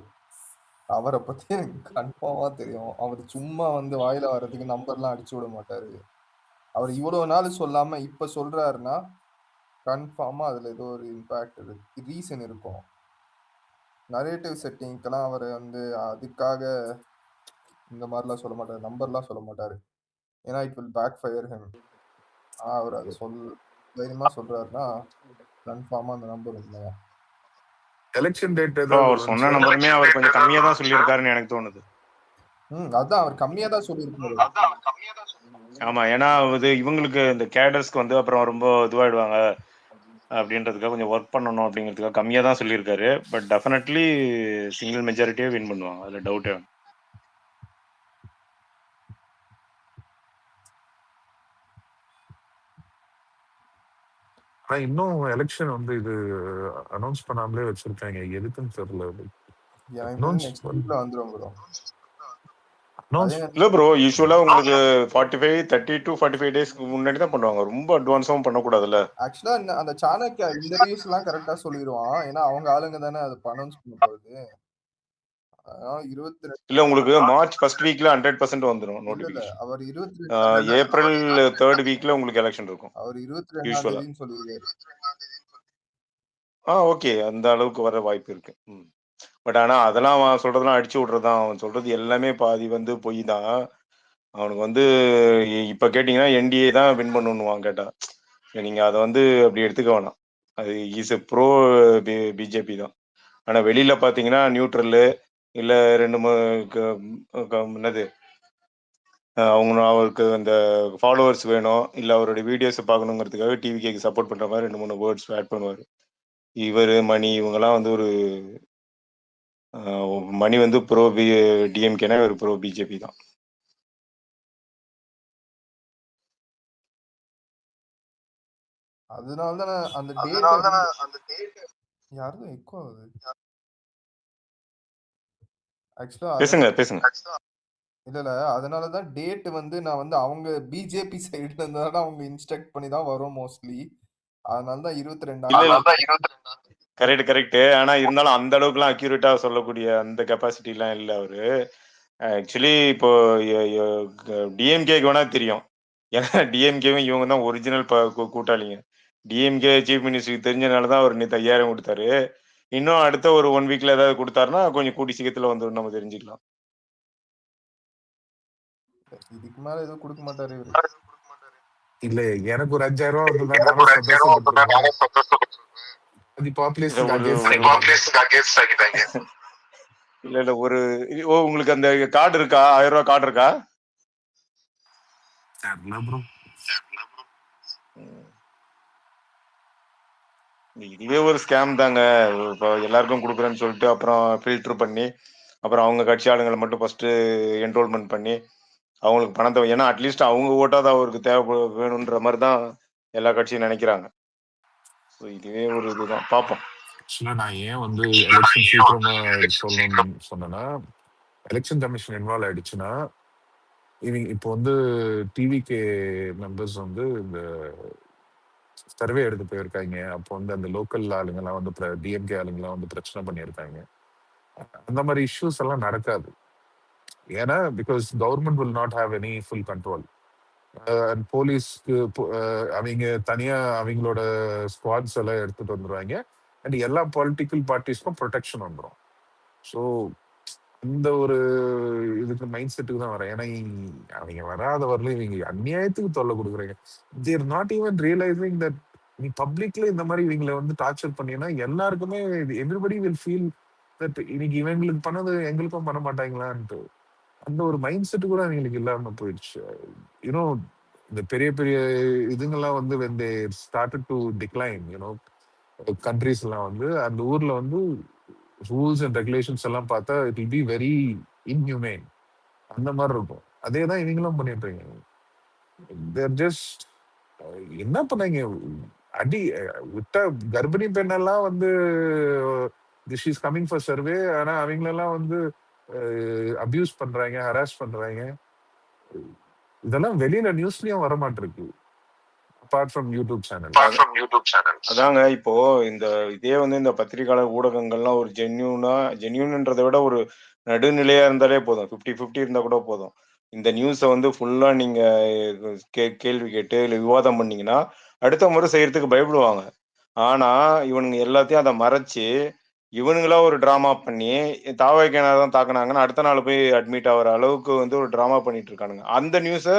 அவரை பத்தி எனக்கு கன்ஃபார்மா தெரியும். அவர் சும்மா வந்து வாயில வர்றதுக்கு நம்பர்லாம் அடிச்சு விட மாட்டாரு. அவர் இவ்வளவு நாள் சொல்லாம இப்ப சொல்றாருன்னா கன்ஃபார்மா அதுல ஏதோ ஒரு இம்பாக்ட் இருக்கு, ரீசன் இருக்கும். நரேட்டிவ் செட்டிங்க்கெல்லாம் அவர் வந்து அதுக்காக இந்த மாதிரிலாம் சொல்ல மாட்டாரு, நம்பர்லாம் சொல்ல மாட்டாரு. ஏன்னா it will backfire him. அவர் அதை தைரியமா சொல்றாருன்னா கன்ஃபார்மா அந்த நம்பர் உண்மையா. எலெக்ஷன் டேட் அவர் சொன்ன நம்பருமே அவர் கொஞ்சம் கம்மியா தான் சொல்லியிருக்காருன்னு எனக்கு தோணுது. அதான் அவர் கம்மியா தான் சொல்லியிருக்காரு. ஆமா, ஏன்னா அது இவங்களுக்கு இந்த கேடர்ஸ்க்கு வந்து அப்புறம் ரொம்ப இதுவாயிடுவாங்க அப்படின்றதுக்காக கொஞ்சம் ஒர்க் பண்ணணும் அப்படிங்கிறதுக்காக கம்மியா தான் சொல்லியிருக்காரு. பட் டெஃபினெட்லி சிங்கிள் மெஜாரிட்டியே வின் பண்ணுவாங்க, அதுல டவுட்டே. ஆனா இன்னும் எலெக்ஷன் வந்து இது அனௌன்ஸ் பண்ணாமலே வச்சிருக்காங்க, எதுக்குன்னு தெரியல. இல்ல ப்ரோ, யூசுவலா உங்களுக்கு 30 to 45 டேஸ்க்கு முன்னாடி தான் பண்ணுவாங்க, ரொம்ப அட்வான்ஸாவும் பண்ணக்கூடாதுல்ல. ஆக்சுவலா அந்த சாணக்கியா இந்த நியூஸ் எல்லாம் கரெக்டா சொல்லிடுவான், ஏன்னா அவங்க ஆளுங்க தானே அதை அனௌன்ஸ் பண்ண போகுது. இல்ல உங்களுக்கு மார்ச் ஃபர்ஸ்ட் வீக்ல 100% வந்துரும் நோட்டிபிகேஷன். அவர் ஏப்ரல் 3rd வீக்ல உங்களுக்கு எலெக்ஷன் இருக்கும். அவர் 22 சொல்லிருக்காரு. ஓகே, அந்த அளவுக்கு வர வாய்ப்பு இருக்கு. பட் ஆனா அதெல்லாம் அவன் சொல்றதெல்லாம் அடிச்சு விடுறதுதான். அவன் சொல்றது எல்லாமே பாதி வந்து பொய் தான். அவனுக்கு வந்து இப்ப கேட்டீங்கன்னா என்டிஏ தான் வின் பண்ணணுவான் கேட்டா. நீங்க அதை வந்து அப்படி எடுத்துக்க வேணாம். அது இஸ் ப்ரோ பிஜேபி தான். ஆனா வெளியில பாத்தீங்கன்னா நியூட்ரலு இல்ல என்னது அவருக்கு அந்த ஃபாலோவர்ஸ் வேணும், இல்ல அவருடைய வீடியோஸை பார்க்கணுங்கிறதுக்காக டிவிகேக்கு சப்போர்ட் பண்ற மாதிரி 2-3 வேர்ட்ஸ் ஆட் பண்ணுவாரு. இவர் மணி இவங்கெல்லாம் வந்து ஒரு மணி வந்து ப்ரோ டிஎம்கேனா ஒரு ப்ரோ பிஜேபி தான். அதனால தானே அந்த டேட் யாரும் எக்கோ ஆகுது ஆக்சுவலா. பேசுங்க. இல்ல அதனால தான் டேட் வந்து நான் வந்து அவங்க பிஜேபி சைடுல இருந்தாலும் அவங்க இன்ஸ்ட்ரக்ட் பண்ணி தான் வரும் மோஸ்ட்லி. அதனால தான் 22 கரெக்ட். ஆனா இருந்தாலும் அந்த அளவுக்குலாம் அக்யூரேட்டா சொல்லக்கூடிய அந்த கெப்பாசிட்டி எல்லாம் இல்ல அவரு. ஆக்சுவலி இப்போ டிஎம்கேக்கு வேணா தெரியும். ஏன்னா டிஎம்கேவும் இவங்க தான் ஒரிஜினல் கூட்டாளிங்க. டிஎம்கே சீஃப் மினிஸ்டருக்கு தெரிஞ்சனால தான் அவர் நேற்று 5000 கொடுத்தாரு. இன்னும் அடுத்த ஒரு 1 வீக்ல ஏதாவது கொடுத்தாருன்னா கொஞ்சம் கூடி சீக்கிரத்துல வந்து நம்ம தெரிஞ்சுக்கலாம். இதுக்கு மேல எதுவும் கொடுக்க மாட்டாரு இவரு. இல்ல எனக்கு ஒரு 5000 ரூபா வந்து நானும் சந்தோஷப்பட்டிருப்பேன். அது பாப்புலேஷன் இல்ல ஒரு உங்களுக்கு அந்த கார்டு இருக்கா? 1000 ரூபாய் கார்டு இருக்கா? இதுவே ஒரு ஸ்கேம் தாங்க. இப்போ எல்லாருக்கும் கொடுக்குறேன்னு சொல்லிட்டு அப்புறம் ஃபில்டர் பண்ணி அப்புறம் அவங்க கட்சி ஆளுங்களை மட்டும் ஃபர்ஸ்ட் என்ரோல்மெண்ட் பண்ணி அவங்களுக்கு பணத்தை, ஏன்னா அட்லீஸ்ட் அவங்க ஓட்டாத அவருக்கு தேவை வேணுன்ற மாதிரி தான் எல்லா கட்சியும் நினைக்கிறாங்க. ஸோ இதுவே ஒரு இதுதான் பார்ப்போம். ஆக்சுவலா நான் ஏன் வந்து எலெக்ஷன் சீக்கிரமா சொல்லணும்னு சொன்னேன்னா, எலெக்ஷன் கமிஷன் இன்வால்வ் ஆயிடுச்சுன்னா இவங்க இப்போ வந்து டிவிகே மெம்பர்ஸ் வந்து இந்த சர்வே எடுத்து போயிருக்காங்க. அப்போ வந்து அந்த லோக்கல் ஆளுங்கெல்லாம் வந்து டிஎம்கே ஆளுங்கெல்லாம் வந்து பிரச்சனை பண்ணியிருக்காங்க. அந்த மாதிரி இஷ்யூஸ் எல்லாம் நடக்காது. ஏன்னா because government will not have any full control. போலீஸ்க்கு அவங்க தனியா அவங்களோட ஸ்குவாட்ஸ் எல்லாம் எடுத்துட்டு வந்துருவாங்க. அண்ட் எல்லா பொலிட்டிக்கல் பார்ட்டிஸ்க்கும் ப்ரொடெக்ஷன் வந்துடும். ஸோ இந்த ஒரு இதுக்கு மைண்ட் செட்டுக்கு தான் வரேன். ஏன்னா அவங்க வராத வரல இவங்க அநியாயத்துக்கு தொல்லை கொடுக்குறாங்க. They're not even realising that நீ பப்ளிக்ல இந்த மாதிரி இவங்களை வந்து டார்ச்சர் பண்ணினா எல்லாருக்குமே எவ்ரிபடி வில் ஃபீல் தட் இன்னைக்கு இவங்களுக்கு பண்ணது எங்களுக்கும் பண்ண மாட்டாங்களான்ட்டு அந்த ஒரு மைண்ட் செட்டு கூட அவங்களுக்கு இல்லாம போயிடுச்சு. யூனோ இந்த பெரிய பெரிய இதுங்கெல்லாம் வந்து when they started to decline, countries எல்லாம் வந்து அந்த ஊர்ல வந்து ரூல்ஸ் அண்ட் ரெகுலேஷன்ஸ் எல்லாம் பார்த்தா இட் வில் பி வெரி இன்ஹியூமேன். அந்த மாதிரி இருக்கும். அதே தான் இவங்களும் பண்ணிட்டு இருக்காங்க. தேர் ஜஸ்ட் என்ன பண்ணாங்க, அடி விட்ட கர்ப்பிணி பெண்ணெல்லாம் வந்து this is coming for survey. ஆனா அவங்களெல்லாம் வந்து அபியூஸ் பண்றாங்க, ஹராஸ் பண்றாங்க. இதெல்லாம் வெளியில நியூஸ்லயும் வர மாட்டிருக்கு அபார்ட் ஃப்ரம் யூடியூப் சேனல். அதாங்க இப்போ இந்த இதே வந்து இந்த பத்திரிகையாளர் ஊடகங்கள்லாம் ஒரு ஜென்யூன்ன்றதை விட ஒரு நடுநிலையா இருந்தாலே போதும். 50-50 இருந்தா கூட போதும். இந்த நியூஸை வந்து ஃபுல்லா நீங்க கேள்வி கேட்டு இல்லை விவாதம் பண்ணீங்கன்னா அடுத்த முறை செய்யறதுக்கு பயப்படுவாங்க. ஆனா இவனுங்க எல்லாத்தையும் அதை மறைச்சு இவனுங்களா ஒரு டிராமா பண்ணி தாவகைதான் தாக்குனாங்கன்னு அடுத்த நாள் போய் அட்மிட் ஆகிற அளவுக்கு வந்து ஒரு டிராமா பண்ணிட்டு இருக்கானுங்க. அந்த நியூஸை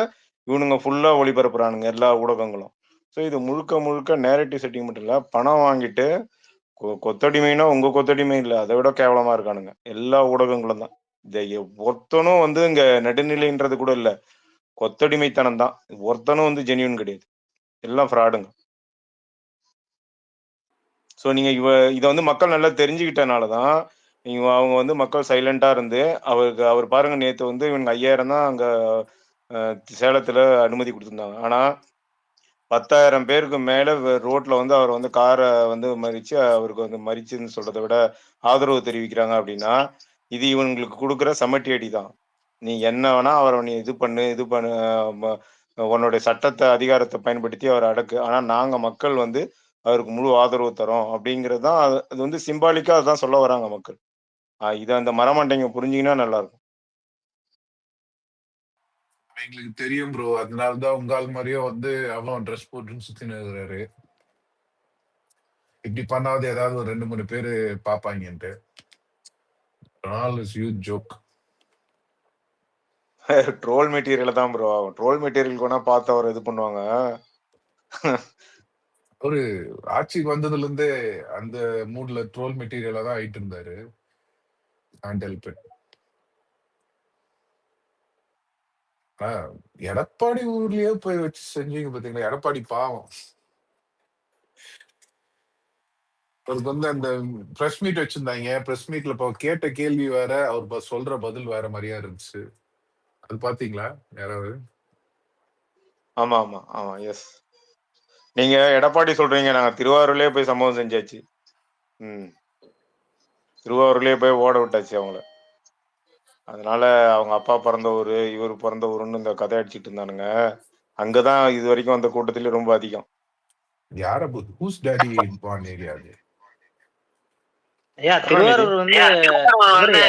இவனுங்க ஃபுல்லா ஒளிபரப்புறானுங்க எல்லா ஊடகங்களும். ஸோ இது முழுக்க முழுக்க நேரட்டிவ் செட்டிங் மட்டும் இல்லை, பணம் வாங்கிட்டு கொத்தடிமைனா உங்க கொத்தடிமை இல்லை, அதை விட கேவலமா இருக்கானுங்க எல்லா ஊடகங்களும் தான். இந்த ஒருத்தனும் வந்து இங்க நடுநிலைன்றது கூட இல்லை, கொத்தடிமைத்தனம் தான். ஒருத்தனும் வந்து ஜெனியூன் கிடையாது, எல்லாம் ஃப்ராடுங்க. ஸோ நீங்க இதை வந்து மக்கள் நல்லா தெரிஞ்சுக்கிட்டனாலதான் அவங்க வந்து மக்கள் சைலண்டா இருந்து அவர் பாருங்க நேத்து வந்து இவங்க 5000 தான் அங்க சேலத்துல அனுமதி கொடுத்திருந்தாங்க. ஆனா 10,000 பேருக்கு மேல ரோட்ல வந்து அவர் வந்து காரை வந்து மறிச்சு அவருக்கு வந்து மறிச்சுன்னு சொல்றதை விட ஆதரவு தெரிவிக்கிறாங்க. அப்படின்னா இது இவங்களுக்கு கொடுக்குற சமட்டி அடி தான். நீ என்ன வேணா அவரை நீ இது பண்ணு உன்னுடைய சட்டத்தை அதிகாரத்தை பயன்படுத்தி அவரை அடக்கு, ஆனா நாங்க மக்கள் வந்து அவருக்கு முழு ஆதரவு தரோம் அப்படிங்கிறது தான். அது வந்து சிம்பாலிக்கா அதான் சொல்ல வராங்க மக்கள். இதை அந்த மரமண்டைங்க புரிஞ்சிங்கன்னா நல்லா இருக்கும். எங்களுக்கு தெரியும் ப்ரோ, அதனாலதான் உங்கால் மாதிரியே வந்து அவன் ட்ரெஸ் போட்டுன்னு சுத்தின்னு இருக்கிறாரு. இப்படி பண்ணாவது ஏதாவது ஒரு 2-3 பேரு பாப்பாங்கன்ட்டு. ஜோக் ட்ரோல் மெட்டீரியல் தான் ப்ரோ. ட்ரோல் மெட்டீரியல் கூட பார்த்து அவர் இது பண்ணுவாங்க. ஒரு ஆட்சிக்கு வந்ததுல இருந்தே அந்த மூட்ல ட்ரோல் மெட்டீரியலா தான் ஆயிட்டு இருந்தாரு. எடப்பாடி ஊர்லயே போய் வச்சு செஞ்சீங்க பாத்தீங்களா? எடப்பாடி பாவம். அவருக்கு வந்து அந்த பிரஸ் மீட் வச்சிருந்தாங்க. பிரஸ் மீட்ல இப்போ கேட்ட கேள்வி வேற, அவர் சொல்ற பதில் வேற மாதிரியா இருந்துச்சு. அது பாத்தீங்களா யாராவது? ஆமா ஆமா ஆமா எஸ். நீங்க எடப்பாடி சொல்றீங்க, நாங்க திருவாரூர்லயே போய் சம்பவம் செஞ்சாச்சு. திருவாரூர்லயே போய் ஓட விட்டாச்சு அவங்கள. அதனால அவங்க அப்பா பிறந்த ஊரு, இவர் பிறந்த ஊருன்னு இந்த கதை அடிச்சிட்டு இருந்தானுங்க. அங்கதான் இது வரைக்கும் அந்த கூட்டத்திலே ரொம்ப அதிகம். யார ஹூஸ் டாடி பார்ன் ஏரியா அது? ஐயா திருவாரூர் வந்து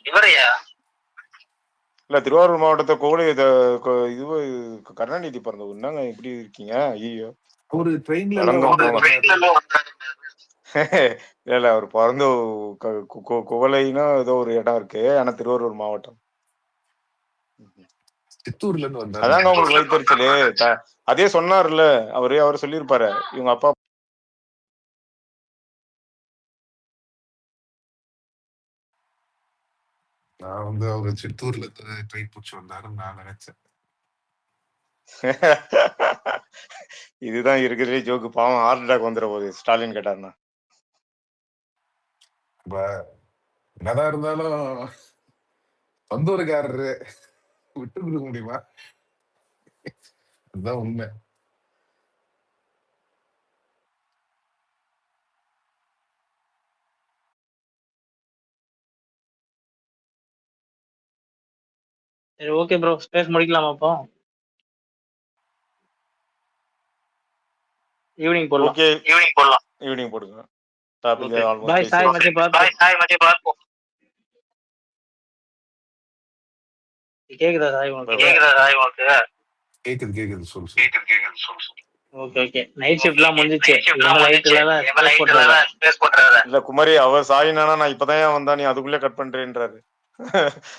இவரையா? இல்ல திருவாரூர் மாவட்டத்தை இது கருணாநிதி பிறந்த ஊர். என்னங்க இப்படி இருக்கீங்க? ஐயோ ஒரு ட்ரெயின்ல இல்ல அவர் பிறந்த குவளைன்னா ஏதோ ஒரு இடம் இருக்கு, ஆனா திருவாரூர் மாவட்டம். சித்தூர்ல இருந்து வந்தாரு. அதாங்க உங்களுக்கு வைத்தறிச்சலு. அதே சொன்னார்ல அவர் சொல்லியிருப்பாரு இவங்க அப்பா. நான் வந்து அவரு சித்தூர்ல இருந்து ட்ரெயின் பிடிச்சி வந்தாருன்னு நான் நினைச்சேன். இதுதான் இருக்கிறதே ஜோக்கு. பாவம் ஹார்ட் அட்டாக் வந்துட போகுது ஸ்டாலின் கேட்டாருன்னா. என்னதான் இருந்தாலும் சொந்தூருக்காரரு விட்டு கொடுக்க முடியுமா? அதுதான் உண்மை. சரி ஓகே ப்ரோ, ஸ்பேஸ் முடிக்கலாமா அப்போ? ஈவினிங் போடலாம். ஓகே ஈவினிங் போடுங்க. டாபிக் ஆல்மோஸ்ட் பாய் சாய் மச்சே பாத்து. கேக்குதா சாய் உனக்கு? கேக்குது சொல்லு. ஓகே நைட் ஷிஃப்ட்லாம் முடிஞ்சிச்சு. இல்ல குமாரி, அவர் சாயினானா நான் இப்பதான் வந்தா, நீ அதுக்குள்ளே கட் பண்றேன்றாரு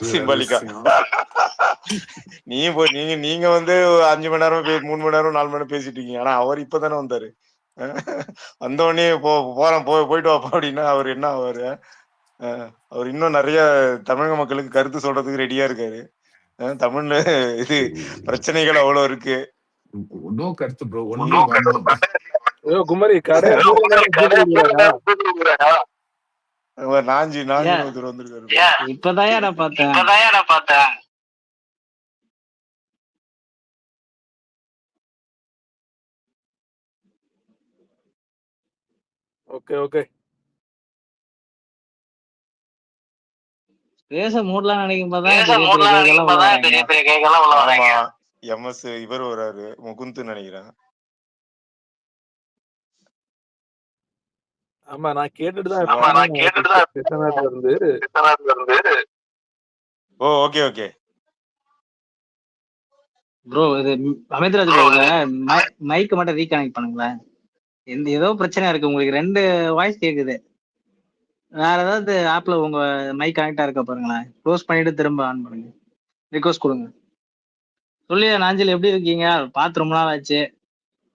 சிம்பாலிக்கா. நீங்க வந்து 5 மணி நேரம் 3 மணி நேரம் 4 மணி நேரம் பேசிட்டு இருக்கீங்க. ஆனா அவர் இப்பதானே வந்தாரு. வந்தோடனே போறேன் போயிட்டு வாப்பா அப்படின்னா அவர் என்ன ஆவாரு? அவர் இன்னும் நிறைய தமிழக மக்களுக்கு கருத்து சொல்றதுக்கு ரெடியா இருக்காரு. தமிழ்ல இது பிரச்சனைகள் அவ்வளவு இருக்கு. ஒன்னும் கருத்து ப்ரோ. குமரி நாஞ்சி வந்திருக்காரு. இப்பதான் பார்த்தேன். ஓகே பேச மூடலாம் நினைக்கும் போதான் பெரிய பெரிய கேக்கெல்லாம் உள்ள வராங்க. எம்எஸ் இவர் வராரு, முகுந்து நினைக்கிறேன். ஆமா நான் கேட்டுட்டுதான் இருந்து. ஓகே ப்ரோ இது அமித்ராஜ் ப்ரோ, மைக் மட்டும் ரீகனெக்ட் பண்ணுங்களேன். ஏதோ பிரச்சனை இருக்கு, உங்களுக்கு 2 வாய்ஸ் கேக்குது. வேற ஏதாவது ஆப்ல உங்க மைக் கனெக்டா இருக்க பாருங்களேன். க்ளோஸ் பண்ணிட்டு திரும்ப ஆன் பண்ணுங்க. ரிக்வெஸ்ட் கொடுங்க. சொல்லியா நாஞ்சில், எப்படி இருக்கீங்க? பார்த்து ரொம்ப நாள் ஆச்சு.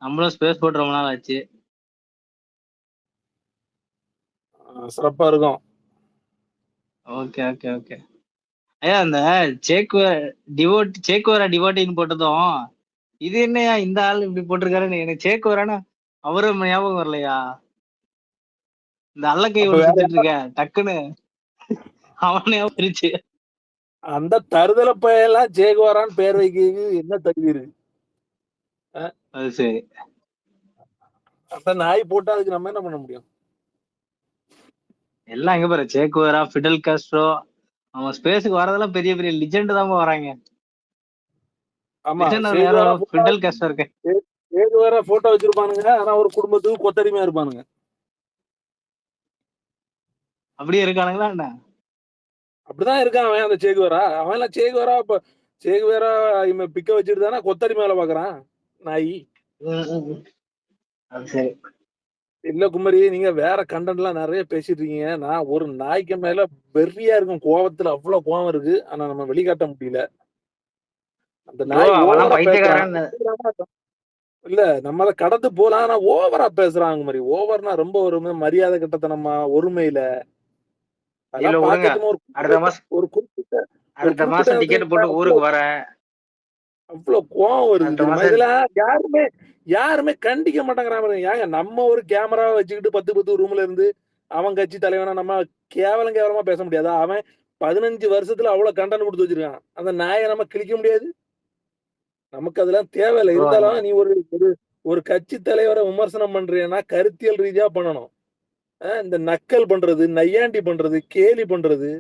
நம்மளும் ஸ்பேஸ் போட்டு ரொம்ப நாள் ஆச்சு. சிறப்பா இருக்கும். ஓகே ஐயா, அந்த சேக்குவரா டிவோட்டின்னு போட்டதும் இது என்னையா இந்த ஆள் இப்படி போட்டிருக்காருன்னு எனக்கு சேக்குவரானா அவரும் ஞாபகம் வரலையா? இந்த அல்லக்கை சுத்திட்டு இருக்க டக்குன்னு அவனே பிரிச்சு அந்த தருதல பையெல்லாம் ஜேகுவாரான்னு பேர் வைக்கிறது என்ன தகுதி இருக்கு? அது சரி, அந்த நாய் போட்டா அதுக்கு நம்ம என்ன பண்ண முடியும்? எல்லாம் எங்க பாரு, சேக்குவரா, ஃபிடல் காஸ்ட்ரோ, அவன் ஸ்பேஸுக்கு வரதெல்லாம் பெரிய பெரிய லிஜெண்ட் தான் வராங்க. ஆமா, ஃபிடல் காஸ்ட்ரோ இருக்கு. சேகுவாரா போட்டோ வச்சிருப்பானுங்க, ஆனா ஒரு குடும்பத்துக்கு கொத்தடிமையா இருப்பானுங்க. அப்படியே இருக்கானுங்களா என்ன? அப்படிதான் இருக்கான் அவன். அந்த சேகுவாரா அவன் எல்லாம் சேகுவாரா இவன் பிக்க வச்சுட்டு தானே கொத்தடி மேல பாக்குறான் நாய். அது சரி. இல்ல குமரி, நீங்க வேற கண்டென்ட் எல்லாம் நிறைய பேசிட்டு இருக்கீங்க. நான் ஒரு நாய்க்கு மேல வெறியா இருக்கும், கோவத்துல அவ்வளவு கோவம் இருக்கு. ஆனா நம்ம வெளிக்காட்ட முடியல. அந்த நாய் இல்ல நம்மள கடந்து போலாம், ஆனா ஓவரா பேசுறாங்க மாதிரி. ஓவர்னா ரொம்ப ஒரு மரியாதை கட்டத்தனமா, ஒருமையில அடுத்த மாசம் டிக்கெட் போட்டு ஊருக்கு வர அவ்வளவு கோவம் வருது அடுத்த தெரியுமா? மாசம் இதெல்லாம் யாருமே கண்டிக்க மாட்டேங்கிறாங்க. ஏங்க நம்ம ஒரு கேமரா வச்சுக்கிட்டு 10 ரூம்ல இருந்து அவன் கட்சி தலைவனா நம்ம கேவலமா பேச முடியாதா? அவன் 15 வருஷத்துல அவ்வளவு கண்டென்ட் கொடுத்து வச்சிருக்கான். அந்த நாயை நம்ம கிழிக்க முடியாது. நமக்கு அதெல்லாம் தேவையில்லை. ப்ரோ இருந்தாலும் நீ ஒரு ஒரு கட்சி தலைவரை விமர்சனம் பண்றீன்னா கருத்தியல் ரீதியா பண்ணணும். இந்த நக்கல் பண்றது, நையாண்டி பண்றது, கேலி பண்றது,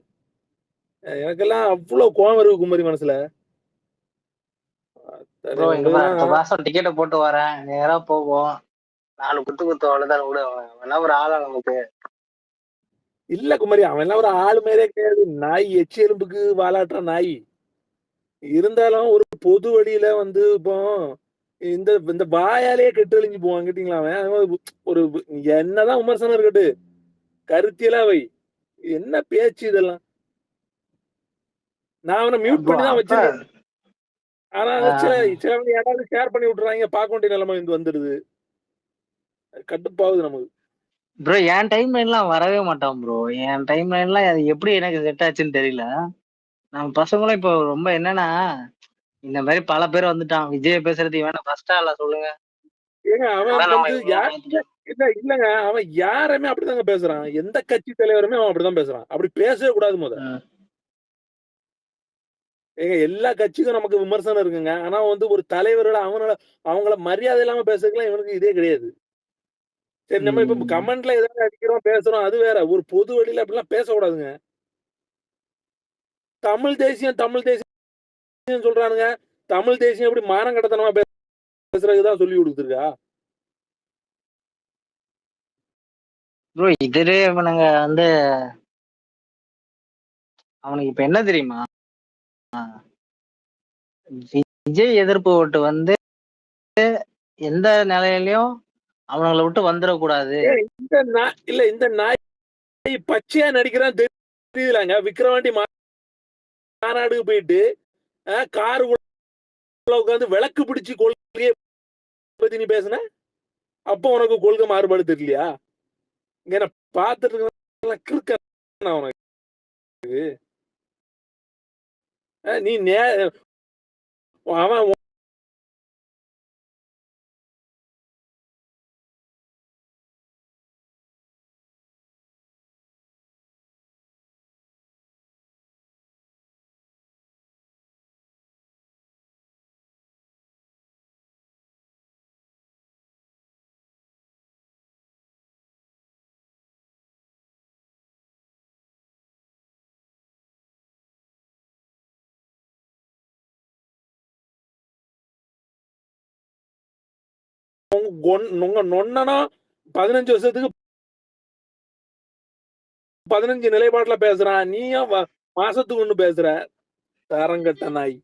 எனக்கெல்லாம் அவ்வளவு கோவம் இருக்கு குமரி மனசுல. சரி, ப்ரோ இங்க பாரு, அடுத்த உங்களுக்குலாம் மாசம் டிக்கெட்டை போட்டு வரேன், நேரா போவோம். 4 குத்து அவ்வளவுதான் விட. வேணா ஒரு ஆளா நமக்கு. இல்ல குமரி, அவன் எல்லாம் ஒரு ஆளு மாதிரியே கிடையாது. நாய், எச்சி எலும்புக்கு வாலாட்டுற நாய். இருந்தாலும் ஒரு பொது வழியில வந்து இப்போ இந்த இந்த வாயாலேயே கெட்டழிஞ்சு போவான் கேட்டீங்களா? அவன் ஒரு என்னதான் விமர்சனம் இருக்கட்டு, கருத்தியலா வை. என்ன பேச்சு இதெல்லாம்? நான் அவனை மியூட் ப்ரோ பண்ணி தான் அப்ப வச்சிருக்கேன். ஆனா சிலவங்க யாராவது ஷேர் பண்ணி விட்டுறாங்க, பார்க்க வேண்டிய நிலைமை இங்க வந்துடுது. கட்டுப்பாகுது நமக்கு. ப்ரோ என் டைம் லைன்லாம் வரவே மாட்டான் ப்ரோ. என் டைம் லைன்லாம் அது எப்படி எனக்கு செட் ஆச்சுன்னு தெரியல. நம்ம பசங்களும் இப்போ ரொம்ப என்னன்னா, இந்த மாதிரி பல பேர் வந்துட்டான். விஜய் பேசுறது வேணா ஃபர்ஸ்ட் ஆளா சொல்லுங்க. ஏங்க அவன் அதான் நம்ம வந்து இவ்வளவு பார்த்துட்டோம். இல்லங்க, அவன் யாருமே அப்படிதாங்க பேசுறான். எந்த கட்சி தலைவருமே அவன் அப்படிதான் பேசுறான். அப்படி பேசவே கூடாது முத. ஏங்க எல்லா கட்சிக்கும் நமக்கு விமர்சனம் இருக்குங்க. ஆனா வந்து ஒரு தலைவரோட அவங்கள மரியாதை இல்லாம பேசுறதுக்குலாம் இவனுக்கு இதே கிடையாது. சரி, நம்ம இப்ப கமெண்ட்ல ஏதாவது அடிக்கிறோம், பேசுறோம், அது வேற. ஒரு பொது வழியில அப்படிலாம் பேசக்கூடாதுங்க. தமிழ் தேசியம் சொல்றானுங்க. தமிழ் தேசியம் எப்படி மானம் கடத்தனமா பேசுறதுதான் சொல்லி கொடுத்துருக்கா? ப்ரோ இதுவே இவனுங்க வந்து அவனுக்கு இப்ப என்ன தெரியுமா, விஜய் எதிர்ப்பு ஓட்டு வந்து எந்த நிலையிலயும் அவங்கள விட்டு வந்துடக்கூடாது. இந்த நாய் பச்சையா நடிக்கிறான் தெரியலாங்க. விக்கிரவாண்டி மாநாடுக்கு போயிட்டு காரு உட்காந்து விளக்கு பிடிச்சு கொள்கையை பத்தி நீ பேசுன. அப்போ உனக்கு கொள்கை மாறுபாடு தெரியலையா? இங்க பாத்துட்டு உனக்கு நீ அவன் நொன்னா 15 வருஷத்துக்கு 15 நிலைப்பாட்டுல பேசுறான். நீயும் மாசத்துக்கு ஒண்ணு பேசுற. தரங்கட்ட நாய்.